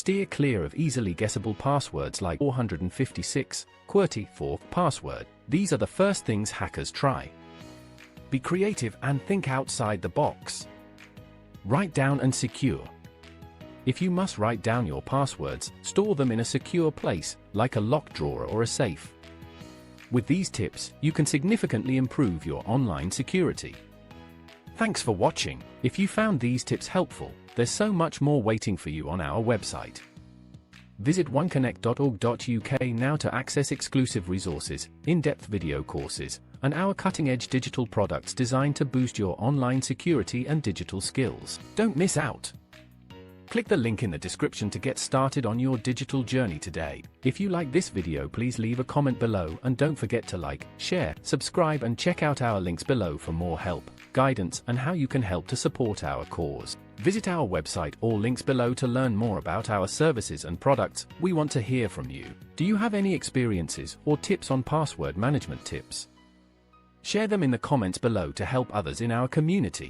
Steer clear of easily guessable passwords like 456, QWERTY, for password. These are the first things hackers try. Be creative and think outside the box. Write down and secure. If you must write down your passwords, store them in a secure place, like a locked drawer or a safe. With these tips, you can significantly improve your online security. Thanks for watching. If you found these tips helpful, there's so much more waiting for you on our website. Visit oneconnect.org.uk now to access exclusive resources, in-depth video courses, and our cutting-edge digital products designed to boost your online security and digital skills. Don't miss out! Click the link in the description to get started on your digital journey today. If you like this video, please leave a comment below and don't forget to like, share, subscribe and check out our links below for more help, guidance and how you can help to support our cause. Visit our website or links below to learn more about our services and products. We want to hear from you. Do you have any experiences or tips on password management tips? Share them in the comments below to help others in our community.